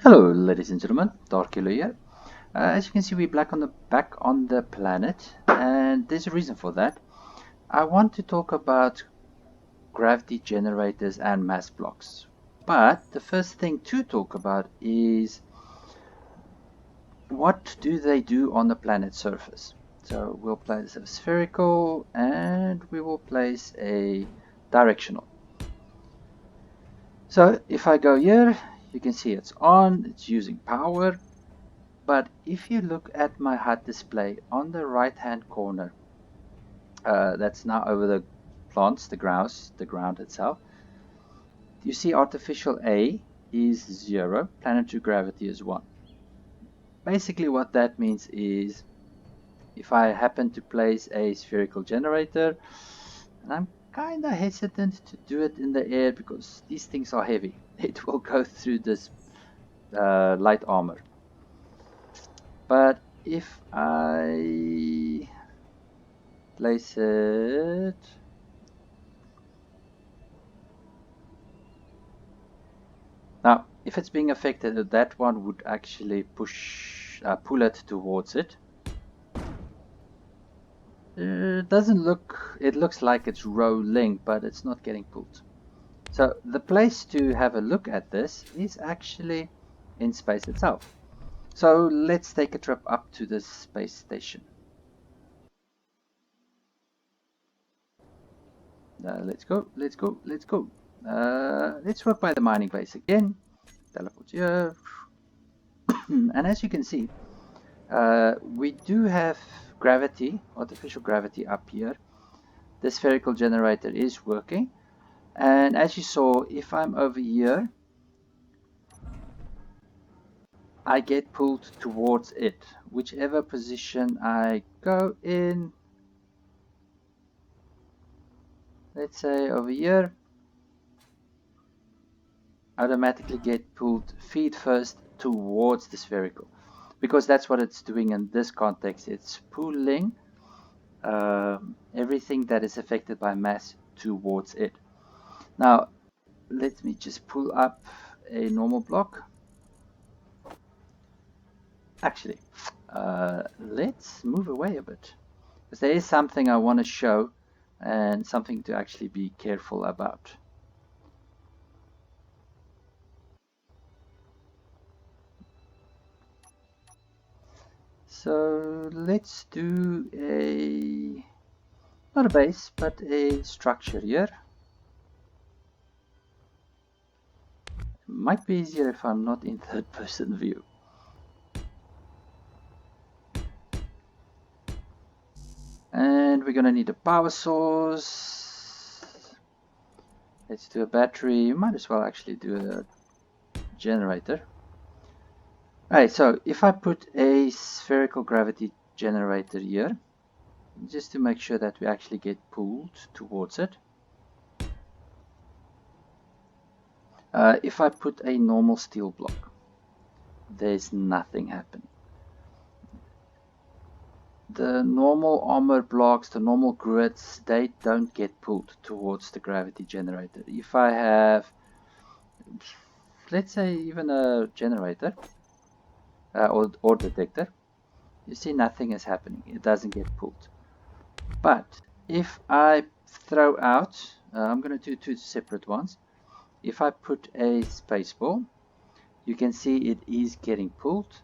Hello, ladies and gentlemen, Darkilo here. As you can see, we're back on the planet, and there's a reason for that. I want to talk about gravity generators and mass blocks. But the first thing to talk about is what do they do on the planet's surface? So we'll place a spherical and we will place a directional. So if I go here, you can see it's on, it's using power. But if you look at my HUD display on the right hand corner, that's now over the plants, the ground itself, you see artificial A is 0, planetary gravity is 1. Basically what that means is if I happen to place a spherical generator, and I'm kind of hesitant to do it in the air because these things are heavy, it will go through this light armor. But if I place it now, if it's being affected, that one would actually pull it towards it. It doesn't look, it looks like it's rolling, but it's not getting pulled. So the place to have a look at this is actually in space itself. So let's take a trip up to the space station. Let's go. Let's work by the mining base again. Teleport here. And as you can see, we do have gravity, artificial gravity up here. The spherical generator is working. And as you saw, if I'm over here, I get pulled towards it. Whichever position I go in, let's say over here, automatically get pulled feet first towards the spherical, because that's what it's doing in this context. It's pulling everything that is affected by mass towards it. Now let me just pull up a normal block. Actually, let's move away a bit, because there is something I want to show and something to actually be careful about. So let's do not a base, but a structure here. Might be easier if I'm not in third person view. And we're gonna need a power source. Let's do a battery. Might as well actually do a generator. Alright, so if I put a spherical gravity generator here, just to make sure that we actually get pulled towards it. If I put a normal steel block, there's nothing happening. The normal armor blocks, the normal grids, they don't get pulled towards the gravity generator. If I have, let's say, even a generator or detector, you see nothing is happening. It doesn't get pulled. But if I throw out, I'm going to do two separate ones. If I put a spaceball, you can see it is getting pulled.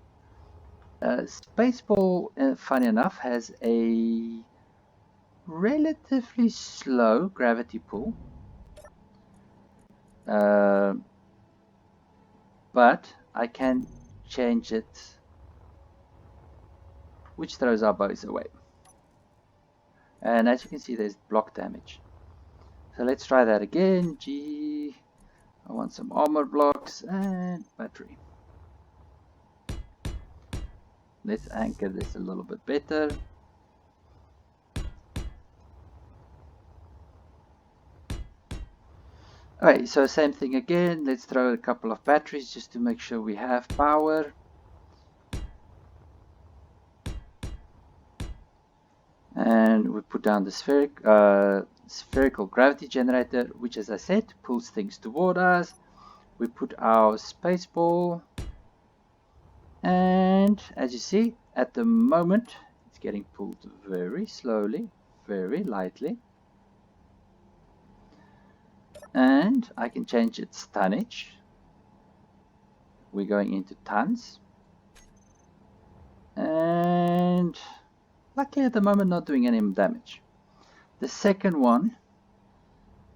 Spaceball, funny enough, has a relatively slow gravity pull, but I can change it, which throws our bows away. And as you can see, there's block damage. So let's try that again. G, I want some armor blocks and battery. Let's anchor this a little bit better. Alright, so same thing again. Let's throw a couple of batteries just to make sure we have power. And we put down the spherical gravity generator, which, as I said, pulls things toward us. We put our space ball, And as you see, at the moment, it's getting pulled very slowly, very lightly. And I can change its tonnage. We're going into tons. And luckily at the moment not doing any damage. The second one,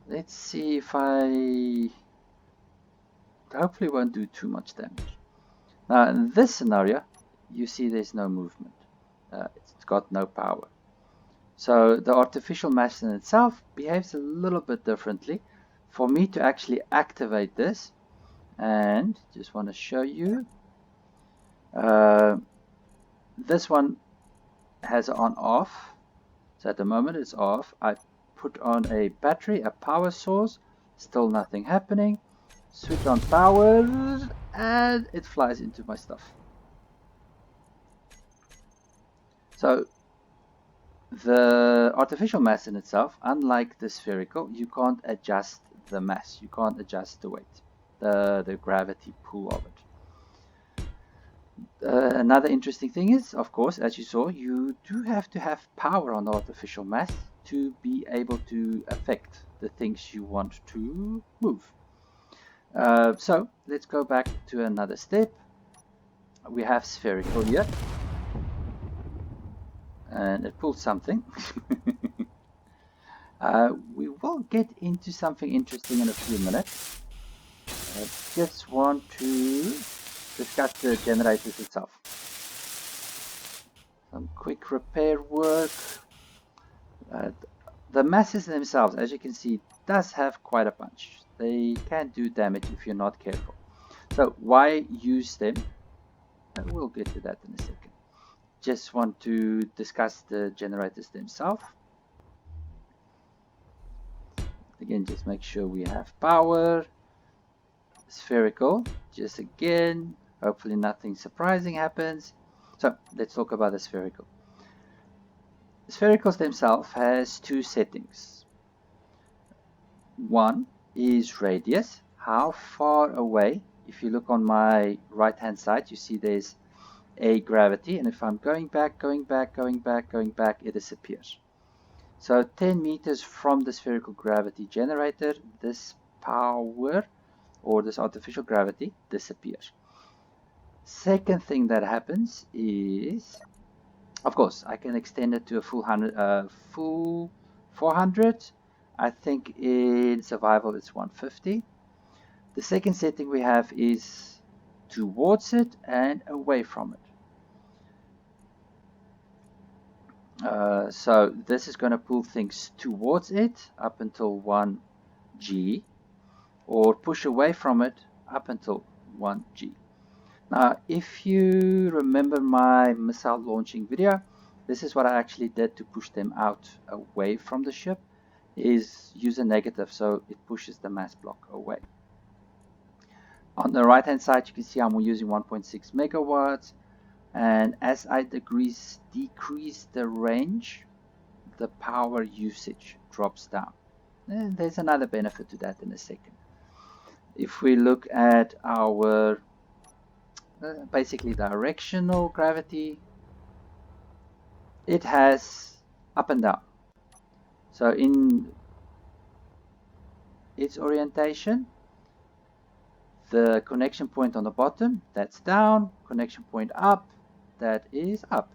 let's see if I hopefully won't do too much damage. Now in this scenario, you see there's no movement. It's got no power. So the artificial mass in itself behaves a little bit differently. For me to actually activate this, and just want to show you, this one has on off. So at the moment it's off. I put on a battery, a power source, still nothing happening. Switch on power, and it flies into my stuff. So the artificial mass in itself, unlike the spherical, you can't adjust the mass. You can't adjust the weight, the gravity pull of it. Another interesting thing is, of course, as you saw, you do have to have power on the artificial mass to be able to affect the things you want to move. So let's go back to another step. We have spherical here, and it pulled something. We will get into something interesting in a few minutes. I just want to discuss the generators itself. Some quick repair work. The masses themselves, as you can see, does have quite a bunch. They can do damage if you're not careful. So why use them? We'll get to that in a second. Just want to discuss the generators themselves. Again, just make sure we have power. Spherical, just again, hopefully nothing surprising happens. So let's talk about the spherical. The sphericals themselves has two settings. One is radius, how far away. If you look on my right hand side, you see there's a gravity, and if I'm going back, it disappears. So 10 meters from the spherical gravity generator, this power or this artificial gravity disappears. Second thing that happens is, of course, I can extend it to a full 400. I think in survival it's 150. The second setting we have is towards it and away from it. So this is going to pull things towards it up until 1G, or push away from it up until 1G. Now, if you remember my missile launching video, this is what I actually did to push them out away from the ship, is use a negative, so it pushes the mass block away. On the right hand side, you can see I'm using 1.6 megawatts, and as I decrease the range, the power usage drops down. And there's another benefit to that in a second. If we look at our basically directional gravity, it has up and down. So in its orientation, the connection point on the bottom, that's down, connection point up, that is up.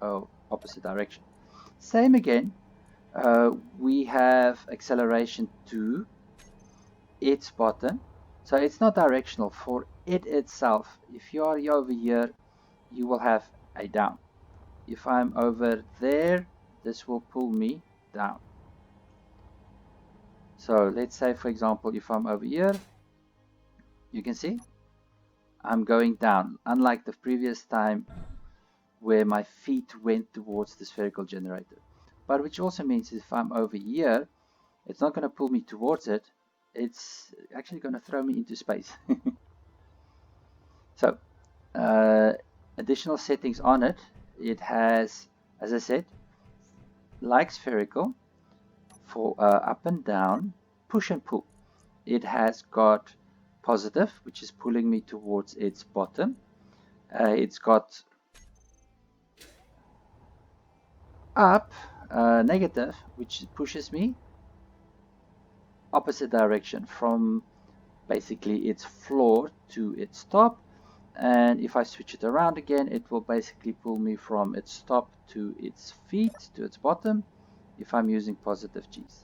Oh, opposite direction. Same again, we have acceleration to its bottom, so it's not directional for it itself. If you are over here, you will have a down. If I'm over there, this will pull me down. So let's say, for example, if I'm over here, you can see I'm going down, unlike the previous time where my feet went towards the spherical generator. But which also means if I'm over here, it's not going to pull me towards it, it's actually going to throw me into space. So additional settings on it. It has, as I said, like spherical, for up and down, push and pull. It has got positive, which is pulling me towards its bottom. It's got up, negative, which pushes me opposite direction from basically its floor to its top. And if I switch it around again, it will basically pull me from its top to its feet, to its bottom, if I'm using positive G's.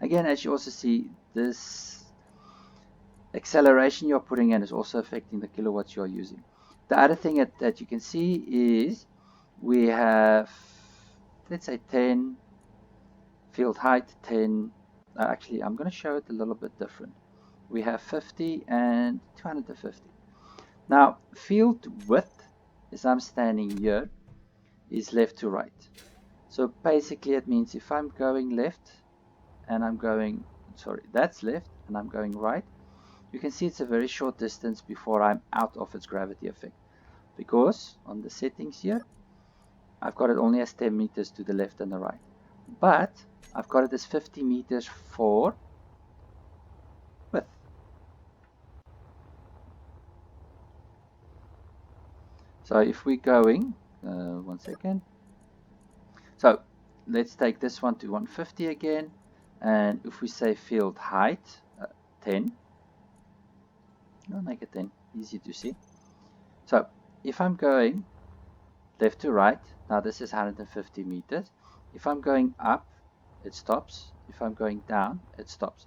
Again, as you also see, this acceleration you're putting in is also affecting the kilowatts you're using. The other thing that you can see is we have, let's say 10, field height 10. Actually, I'm going to show it a little bit different. We have 50 and 250. Now, field width, as I'm standing here, is left to right. So basically it means if I'm going left and I'm going, sorry, that's left and I'm going right, you can see it's a very short distance before I'm out of its gravity effect. Because on the settings here, I've got it only as 10 meters to the left and the right. But I've got it as 50 meters for width. So if we're going, one second. So let's take this one to 150 again. And if we say field height, 10. I'll make it 10, easy to see. So if I'm going left to right, now this is 150 meters. If I'm going up, it stops. If I'm going down, it stops.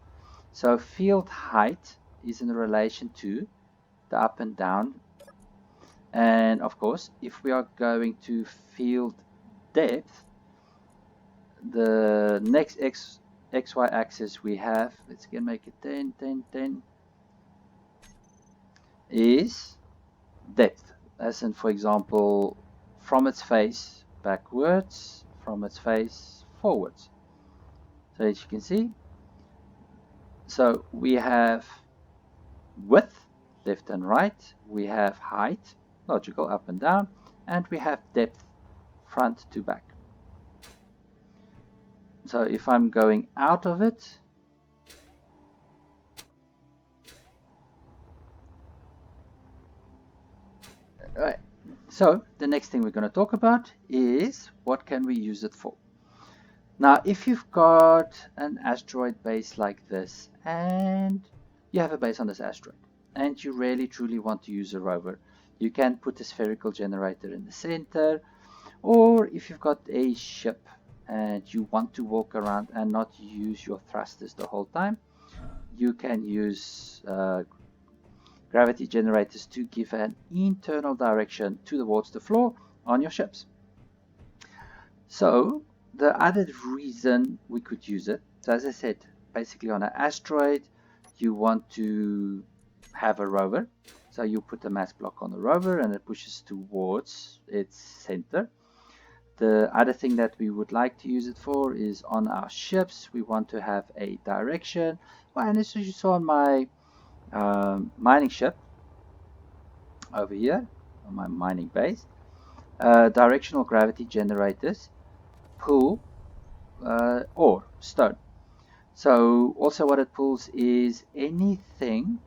So field height is in relation to the up and down. And of course, if we are going to field depth, the next XY axis we have, let's again make it 10, 10, 10, is depth. As in, for example, from its face backwards, from its face forwards. So as you can see, so we have width, left and right, we have height, logical, up and down, and we have depth, front to back. So if I'm going out of it, right. So the next thing we're going to talk about is what can we use it for. Now, if you've got an asteroid base like this and you have a base on this asteroid and you really truly want to use a rover, you can put a spherical generator in the center, or if you've got a ship and you want to walk around and not use your thrusters the whole time, you can use gravity generators to give an internal direction towards the floor on your ships. So the other reason we could use it, so as I said, basically on an asteroid, you want to have a rover. So you put a mass block on the rover and it pushes towards its center. The other thing that we would like to use it for is on our ships, we want to have a direction. Well, and as you saw on my mining ship over here, on my mining base, directional gravity generators pull ore, stone. So also what it pulls is anything,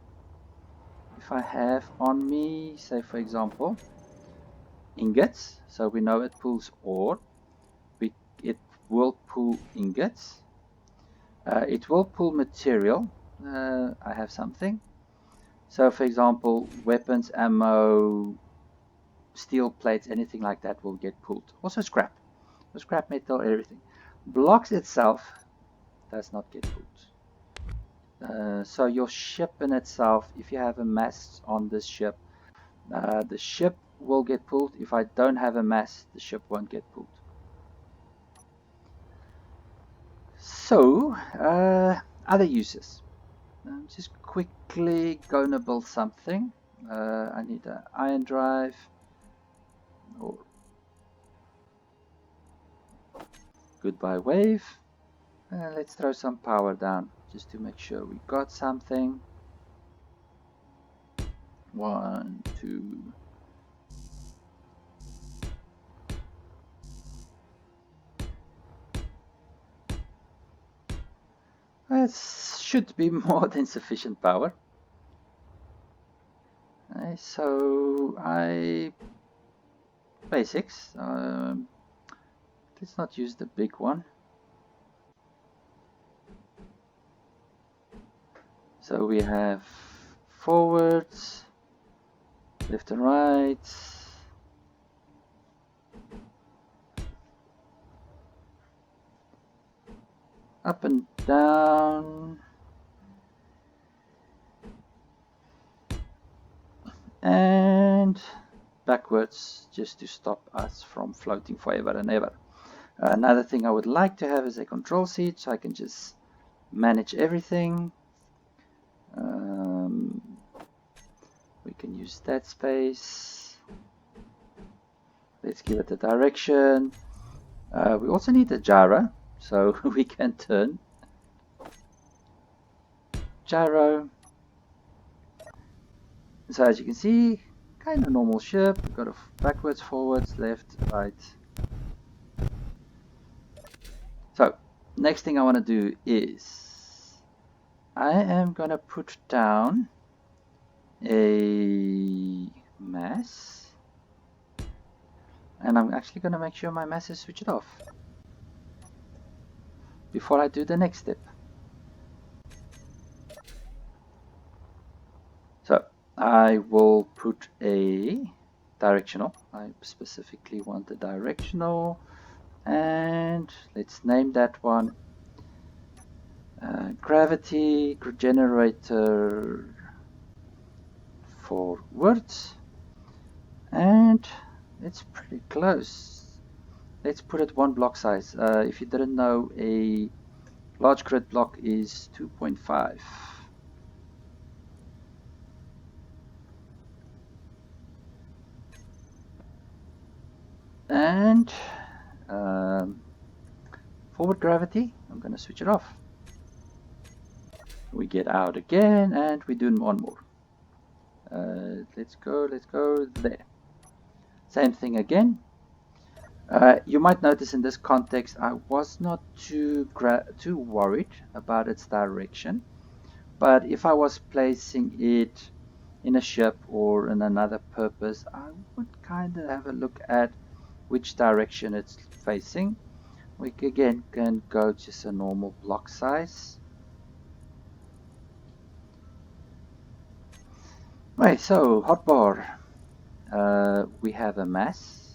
if I have on me, say for example, ingots, so we know it pulls ore, it will pull ingots, it will pull material, I have something, so for example, weapons, ammo, steel plates, anything like that will get pulled. Also scrap, the scrap metal, everything. Blocks itself does not get pulled. So your ship in itself, if you have a mast on this ship, the ship will get pulled. If I don't have a mast, the ship won't get pulled. So, other uses. Just quickly gonna build something. I need an iron drive. Or goodbye wave. Let's throw some power down just to make sure we got something. 1, 2. That should be more than sufficient power. So basics. Let's not use the big one. So we have forwards, left and right, up and down, and backwards, just to stop us from floating forever and ever. Another thing I would like to have is a control seat, so I can just manage everything. We can use that space. Let's give it a direction. We also need a gyro, so we can turn. Gyro. So as you can see, kind of normal ship. We've got a backwards, forwards, left, right. So next thing I want to do is I am going to put down a mass, and I'm actually going to make sure my mass is switched off before I do the next step. So I will put a directional. I specifically want the directional, and let's name that one gravity generator forwards, and it's pretty close. Let's put it one block size. If you didn't know, a large grid block is 2.5. And forward gravity, I'm going to switch it off. We get out again, and we do one more. Let's go there. Same thing again. You might notice in this context I was not too worried about its direction, but if I was placing it in a ship or in another purpose, I would kind of have a look at which direction it's facing. We again can go just a normal block size. Right, so hotbar. We have a mass,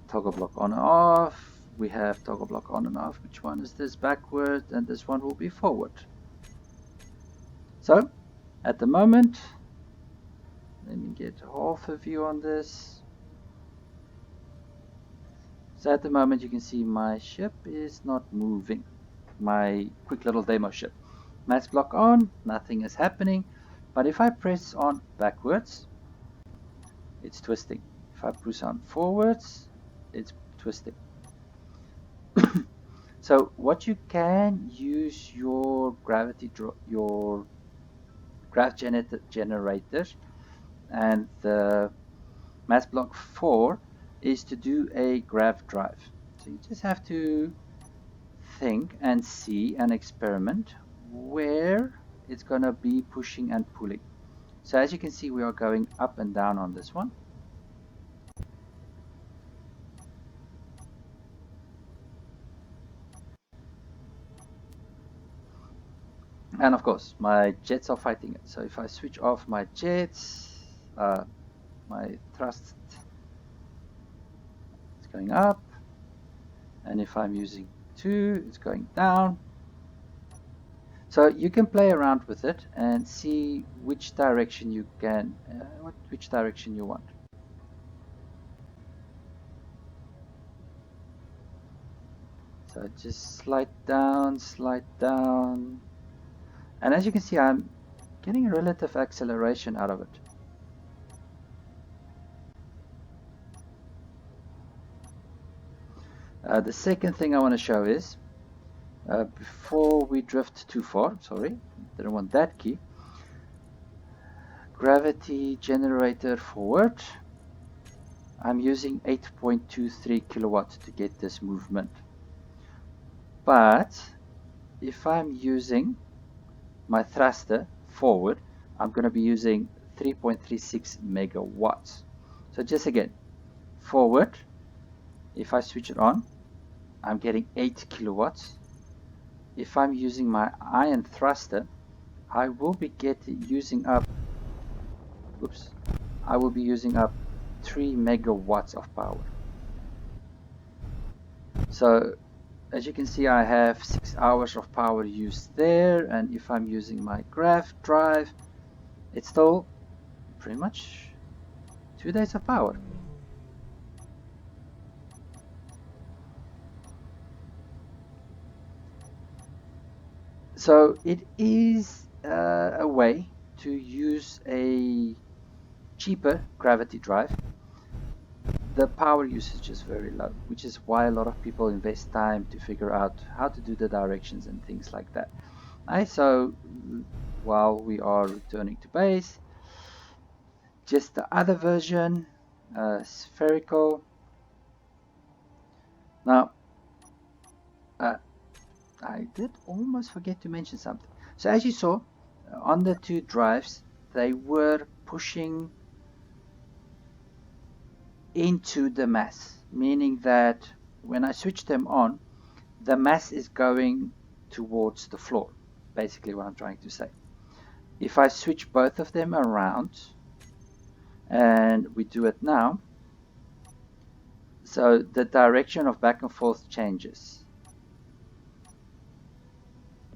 toggle block on and off. We have toggle block on and off. Which one is this? Backward, and this one will be forward. So at the moment, let me get half a view on this. So at the moment you can see my ship is not moving. My quick little demo ship. Mass block on, nothing is happening. But if I press on backwards, it's twisting. If I push on forwards, it's twisting. So what you can use your your graph generators and the mass block 4 is to do a graph drive. So you just have to think and see and experiment where it's going to be pushing and pulling. So as you can see, we are going up and down on this one. And of course, my jets are fighting it. So if I switch off my jets, my thrust is going up. And if I'm using 2, it's going down. So you can play around with it and see which direction you can, which direction you want. So just slide down, and as you can see, I'm getting a relative acceleration out of it. The second thing I want to show is, before we drift too far, sorry, didn't want that key, gravity generator forward, I'm using 8.23 kilowatts to get this movement. But if I'm using my thruster forward, I'm going to be using 3.36 megawatts. So just again, forward, if I switch it on, I'm getting 8 kilowatts. If I'm using my iron thruster, I will be using up 3 megawatts of power. So as you can see, I have 6 hours of power used there, and if I'm using my graph drive, it's still pretty much 2 days of power. So it is a way to use a cheaper gravity drive. The power usage is very low, which is why a lot of people invest time to figure out how to do the directions and things like that. So while we are returning to base, just the other version, spherical. Now, I did almost forget to mention something. So as you saw, on the two drives, they were pushing into the mass, meaning that when I switch them on, the mass is going towards the floor, basically what I'm trying to say. If I switch both of them around, and we do it now, so the direction of back and forth changes.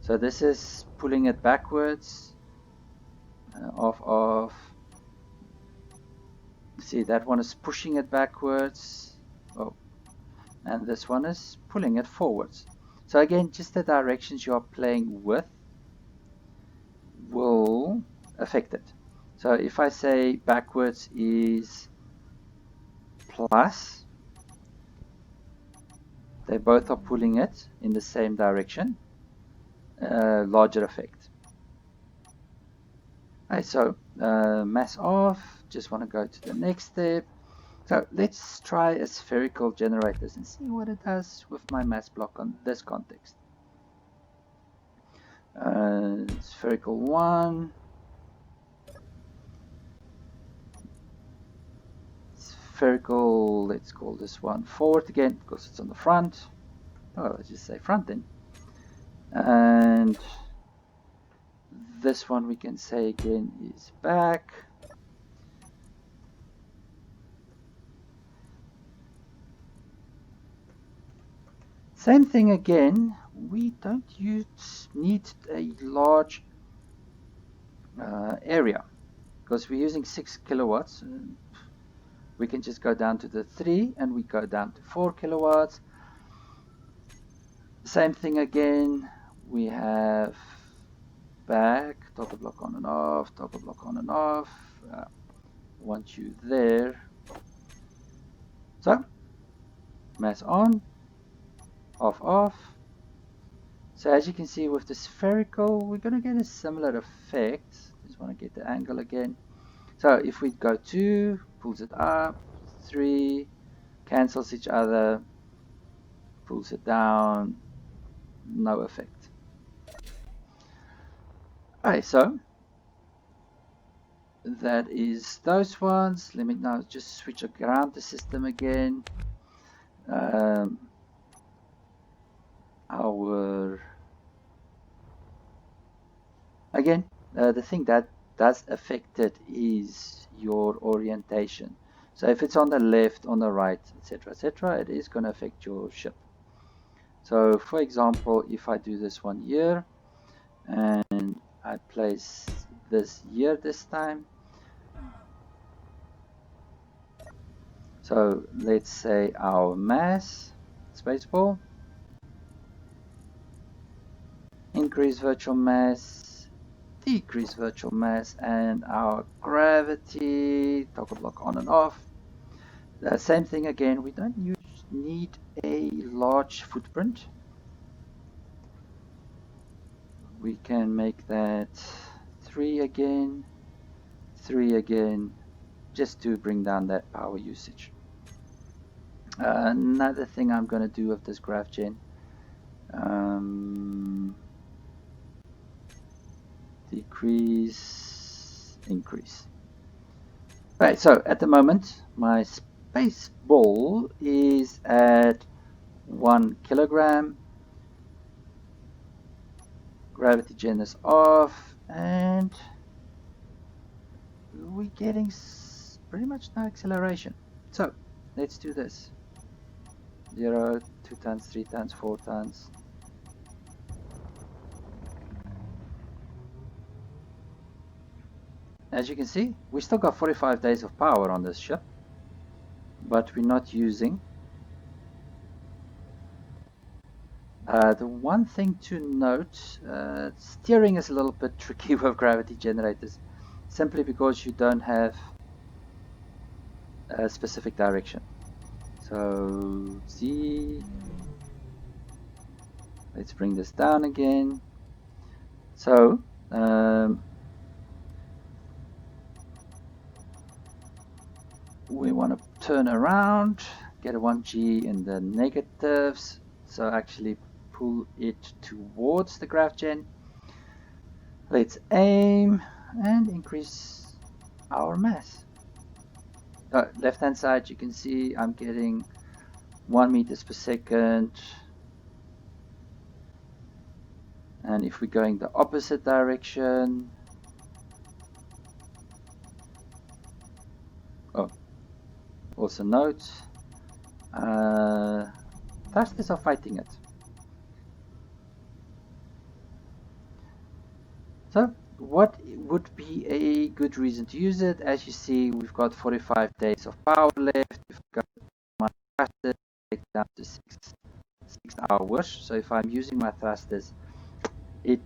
So this is pulling it backwards, off. See, that one is pushing it backwards. Oh, and this one is pulling it forwards. So again, just the directions you are playing with will affect it. So if I say backwards is plus, they both are pulling it in the same direction, larger effect. Right, so mass off, just want to go to the next step. So let's try a spherical generators and see what it does with my mass block on this context. Spherical 1. Spherical, let's call this one forward again because it's on the front. Oh, let's just say front then. And this one we can say again is back. Same thing again, we don't need a large area because we're using 6 kilowatts. We can just go down to the 3 and we go down to 4 kilowatts. Same thing again, we have back, toggle block on and off, toggle block on and off. Want you there. So, mass on, off. So as you can see with the spherical, we're going to get a similar effect. Just want to get the angle again. So if we go 2, pulls it up, 3, cancels each other, pulls it down, no effect. Alright, so that is those ones. Let me now just switch around the system again. The thing that does affect it is your orientation. So if it's on the left, on the right, etc., it is going to affect your ship. So for example, if I do this one here and I place this here this time, so let's say our mass, spacebar, increase virtual mass, decrease virtual mass, and our gravity, toggle block on and off. The same thing again, we don't need a large footprint. We can make that 3 again, 3 again, just to bring down that power usage. Another thing I'm going to do with this GraphGen, decrease, increase. Right, so at the moment, my space ball is at 1 kilogram. Gravity gen is off, and we're getting pretty much no acceleration. So let's do this. 0, 2 tons, 3 tons, 4 tons. As you can see, we still got 45 days of power on this ship, but we're not using. The one thing to note, steering is a little bit tricky with gravity generators, simply because you don't have a specific direction. So Z, let's bring this down again. So we want to turn around, get a 1G in the negatives, so actually pull it towards the grav gen. Let's aim and increase our mass. Left hand side, you can see I'm getting 1 meters per second, and if we're going the opposite direction, also note, thrusters are fighting it. So what would be a good reason to use it? As you see, we've got 45 days of power left. We've got my thrusters down to 6 hours. So if I'm using my thrusters, it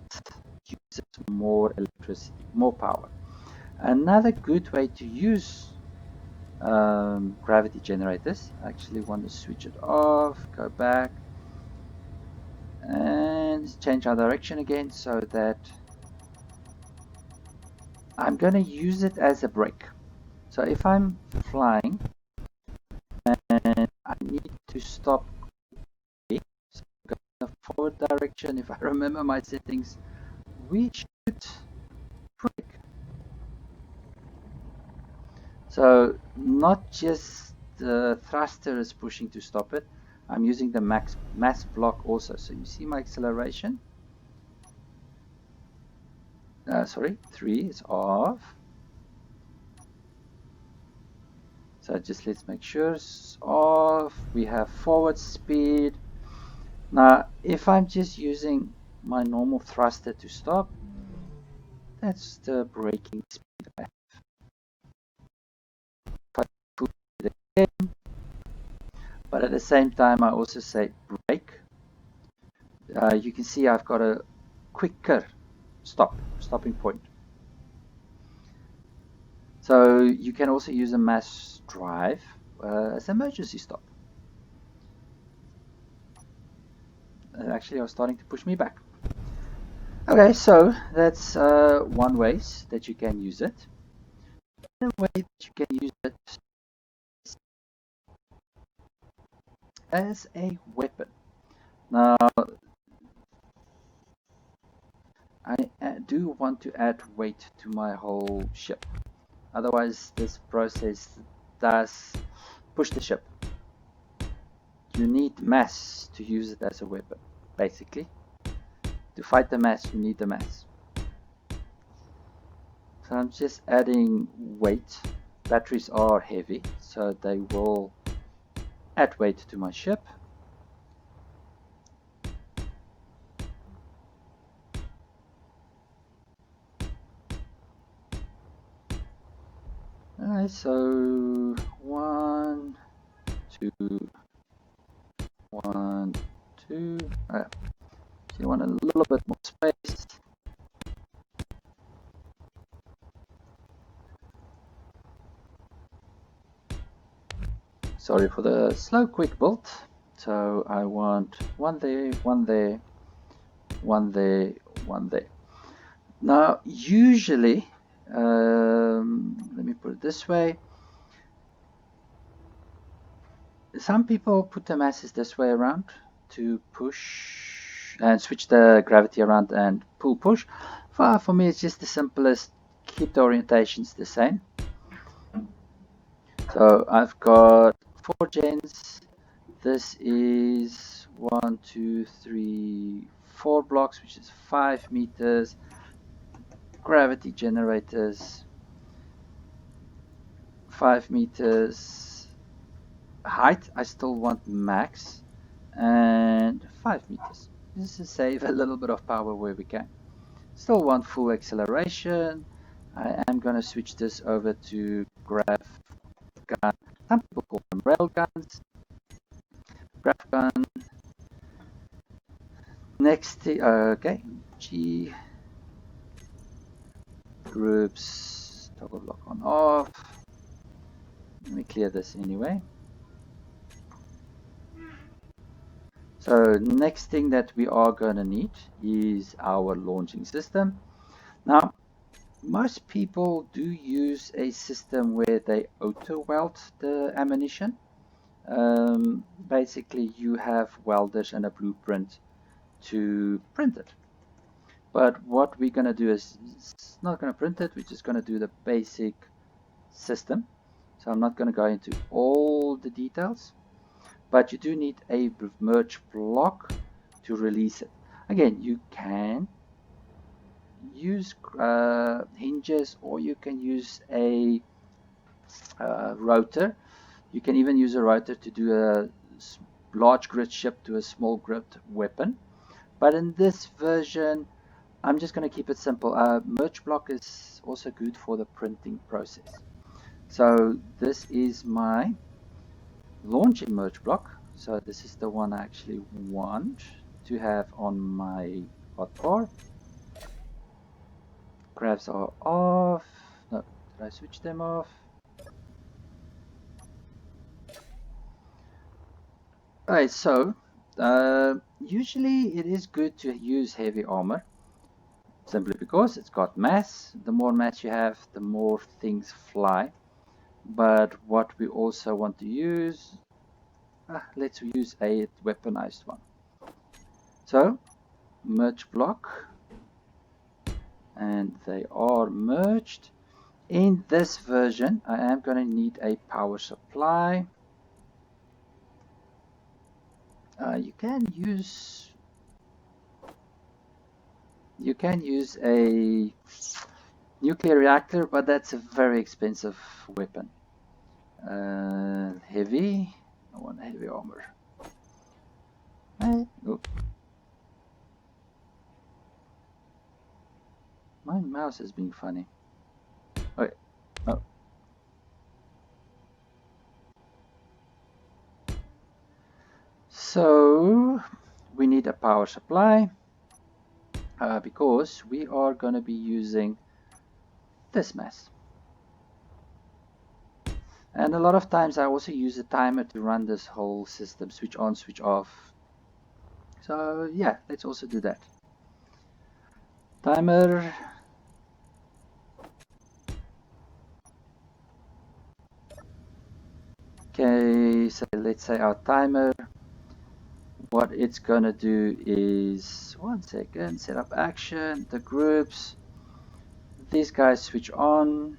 uses more electricity, more power. Another good way to use gravity generators, I actually want to switch it off, go back, and change our direction again so that I'm going to use it as a brake. So if I'm flying and I need to stop, so go in the forward direction, if I remember my settings, we should brake. So not just the thruster is pushing to stop it, I'm using the mass block also. So you see my acceleration. Sorry, 3 is off. So just let's make sure it's off. We have forward speed. Now, if I'm just using my normal thruster to stop, that's the braking speed I have. If I push it again, but at the same time I also say brake. You can see I've got a quicker stopping point. So you can also use a mass drive as an emergency stop. Actually, I was starting to push me back. Okay, so that's one way that you can use it. The way that you can use it as a weapon. Now, I do want to add weight to my whole ship. Otherwise, this process does push the ship. You need mass to use it as a weapon, basically. To fight the mass, you need the mass. So I'm just adding weight. Batteries are heavy, so they will add weight to my ship. Alright, so 1, 2, 1, 2. Alright, so you want a little bit more space. Sorry for the slow quick build. So I want 1 there, 1 there, 1 there, 1 there. Now usually, let me put it this way. Some people put the masses this way around to push and switch the gravity around and pull push. For me, it's just the simplest. Keep the orientations the same. So I've got 4 gens. This is 1, 2, 3, 4 blocks, which is 5 meters. Gravity generators, 5 meters. Height, I still want max, and 5 meters. Just to save a little bit of power where we can. Still want full acceleration. I am going to switch this over to grav gun. Some people call them rail guns. Grav gun. Next, okay, G groups, toggle lock on off. Let me clear this anyway. So next thing that we are going to need is our launching system. Now, most people do use a system where they auto weld the ammunition. Basically, you have welders and a blueprint to print it. But what we're going to do is not going to print it, we're just going to do the basic system. So I'm not going to go into all the details, but you do need a merge block to release it. Again, you can use hinges, or you can use a rotor. You can even use a rotor to do a large grid ship to a small grid weapon. But in this version, I'm just going to keep it simple. Merge block is also good for the printing process. So this is my launching merge block. So this is the one I actually want to have on my hotbar. Gravs are off. No, did I switch them off? Alright, so usually it is good to use heavy armor, simply because it's got mass. The more mass you have, the more things fly. But what we also want to use, let's use a weaponized one. So merge block, and they are merged. In this version, I am going to need a power supply. You can use a nuclear reactor, but that's a very expensive weapon. Heavy. I want heavy armor. Oh. My mouse is being funny. Okay. Oh. So we need a power supply because we are going to be using this mess. And a lot of times I also use a timer to run this whole system, switch on, switch off. So yeah, let's also do that. Timer. Okay, so let's say our timer, what it's gonna do is, 1 second, set up action, the groups, these guys switch on,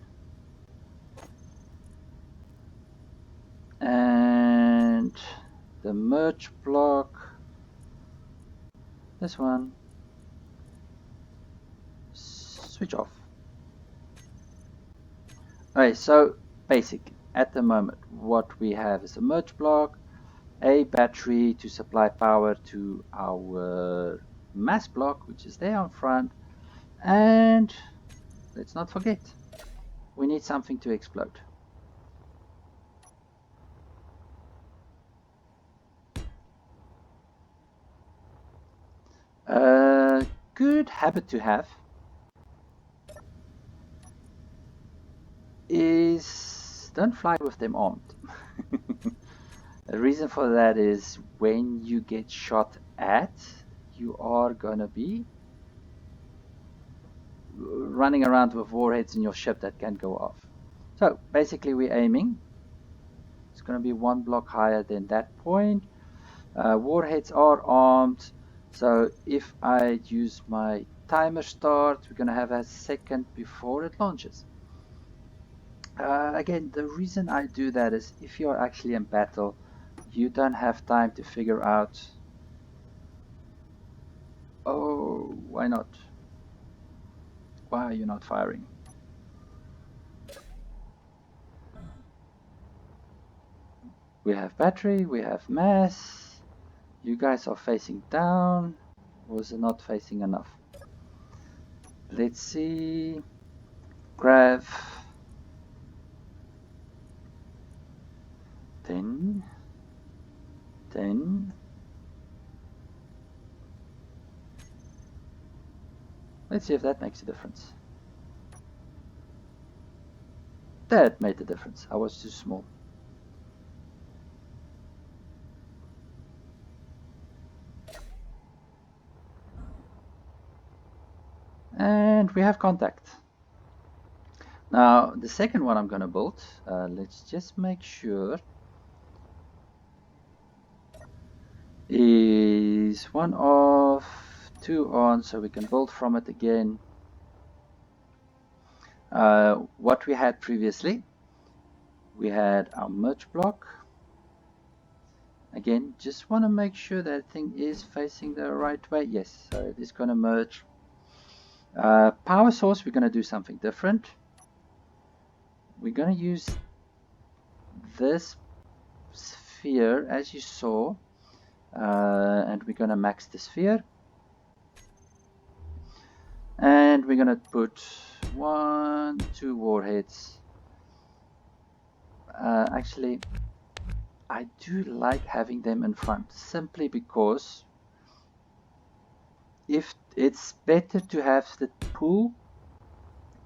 and the merge block, this one, switch off. Alright, so basically at the moment what we have is a merge block, a battery to supply power to our mass block, which is there on front, and let's not forget, we need something to explode. A good habit to have is don't fly with them armed. The reason for that is when you get shot at, you are gonna be running around with warheads in your ship that can go off. So basically we're aiming. It's gonna be 1 block higher than that point. Warheads are armed, so if I use my timer start, we're gonna have a second before it launches. Again, the reason I do that is if you're actually in battle, you don't have time to figure out, oh, why not? Why are you not firing? We have battery, we have mass. You guys are facing down. Was it not facing enough? Let's see. Grav. 10. 10. Let's see if that makes a difference. That made the difference. I was too small. And we have contact. Now, the second one I'm going to build, let's just make sure, is one off, two on, so we can build from it again. What we had previously, we had our merge block. Again, just want to make sure that thing is facing the right way. Yes, so it is going to merge. Power source, we're going to do something different. We're going to use this sphere, as you saw, and we're going to max the sphere. And we're going to put 1, 2 warheads. Actually, I do like having them in front, simply because if it's better to have the pull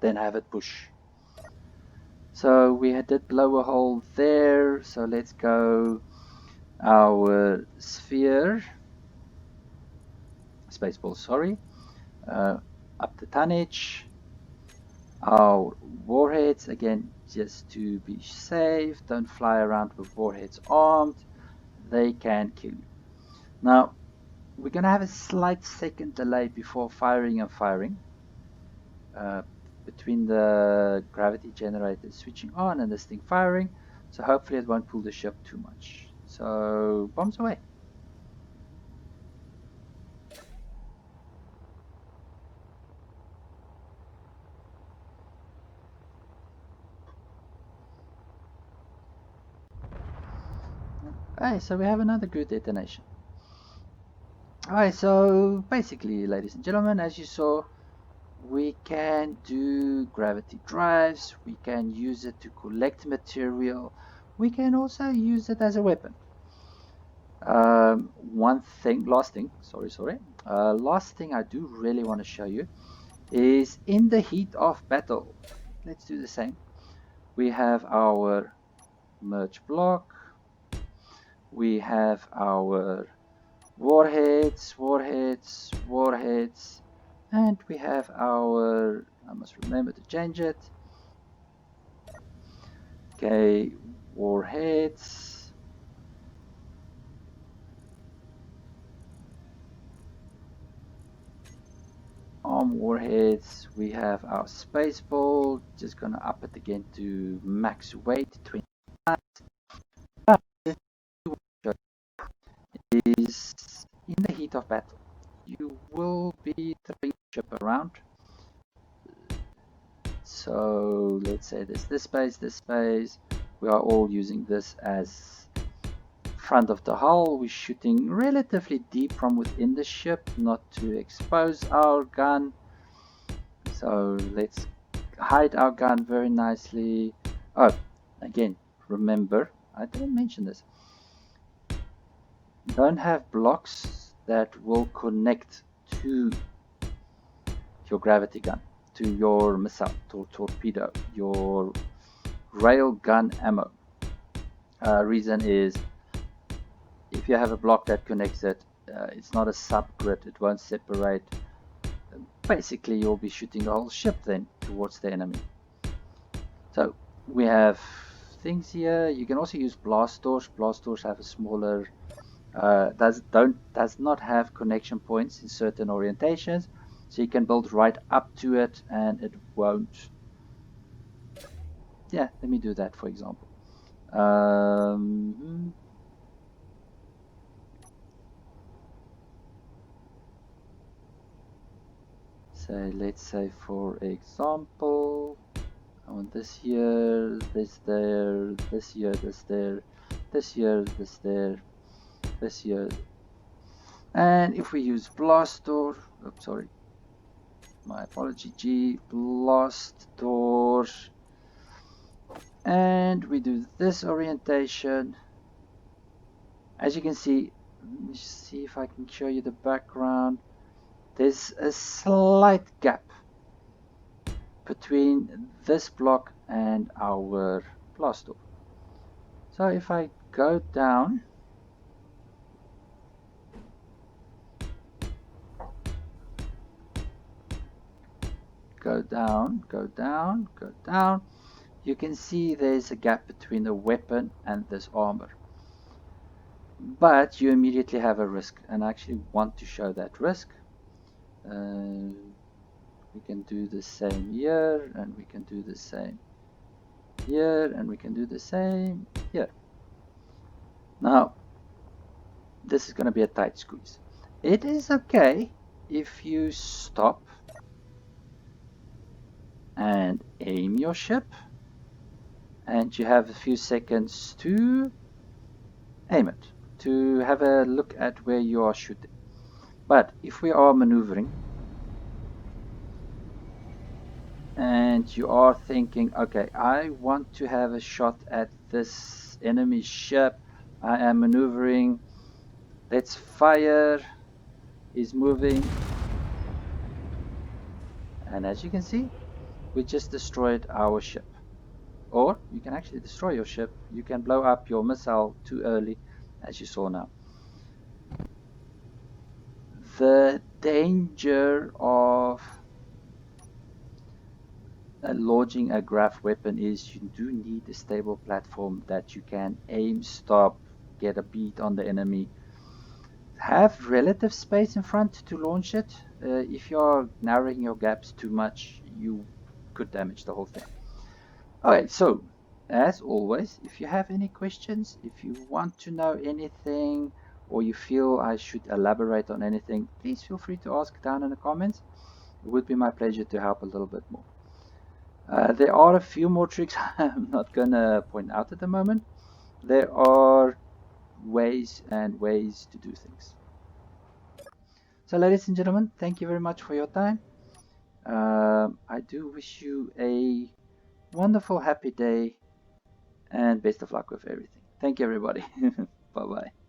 than have it push. So we did blow a hole there, so let's go our sphere, spaceball, sorry, up the tonnage, our warheads, again, just to be safe, don't fly around with warheads armed, they can kill you. Now, we're going to have a slight second delay before firing and firing, between the gravity generator switching on and this thing firing, so hopefully it won't pull the ship too much. So, bombs away. Okay, so we have another good detonation. Alright, so basically, ladies and gentlemen, as you saw, we can do gravity drives, we can use it to collect material, we can also use it as a weapon. Last thing I do really want to show you is in the heat of battle. Let's do the same. We have our merge block, we have our warheads, and we have our, I must remember to change it, okay, warheads, arm warheads, we have our space ball, just gonna up it again to max weight, 20 times. But is in the heat of battle, you will be throwing the ship around. So let's say there's this space, we are all using this as front of the hull. We're shooting relatively deep from within the ship, not to expose our gun. So let's hide our gun very nicely. Oh, again, remember, I didn't mention this. Don't have blocks that will connect to your gravity gun, to your missile, to torpedo, your rail gun ammo. Reason is, if you have a block that connects it, it's not a subgrid, it won't separate. Basically, you'll be shooting the whole ship then towards the enemy. So we have things here. You can also use blast doors. Blast doors have a smaller, does not have connection points in certain orientations, so you can build right up to it and it won't yeah, let me do that for example. So let's say for example, I want this here, this there, this here, this there, this here, this there, this here. And if we use blast door, oops, sorry, my apology, G, blast door, and we do this orientation. As you can see, let me see if I can show you the background. There's a slight gap between this block and our blast door. So if I go down, go down, go down, go down, you can see there's a gap between the weapon and this armor. But you immediately have a risk, and I actually want to show that risk. We can do the same here, and we can do the same here, and we can do the same here. Now, this is going to be a tight squeeze. It is okay if you stop and aim your ship, and you have a few seconds to aim it, to have a look at where you are shooting. But if we are maneuvering and you are thinking, okay, I want to have a shot at this enemy ship, I am maneuvering, let's fire, he's moving, and as you can see, we just destroyed our ship. Or you can actually destroy your ship, you can blow up your missile too early, as you saw now. The danger of launching a Graf weapon is you do need a stable platform that you can aim, stop, get a beat on the enemy. Have relative space in front to launch it. If you're narrowing your gaps too much, you could damage the whole thing. Okay, so as always, if you have any questions, if you want to know anything, or you feel I should elaborate on anything, please feel free to ask down in the comments. It would be my pleasure to help a little bit more. There are a few more tricks I'm not gonna point out at the moment. There are ways and ways to do things. So ladies and gentlemen, thank you very much for your time. I do wish you a wonderful, happy day and best of luck with everything. Thank you everybody. Bye bye.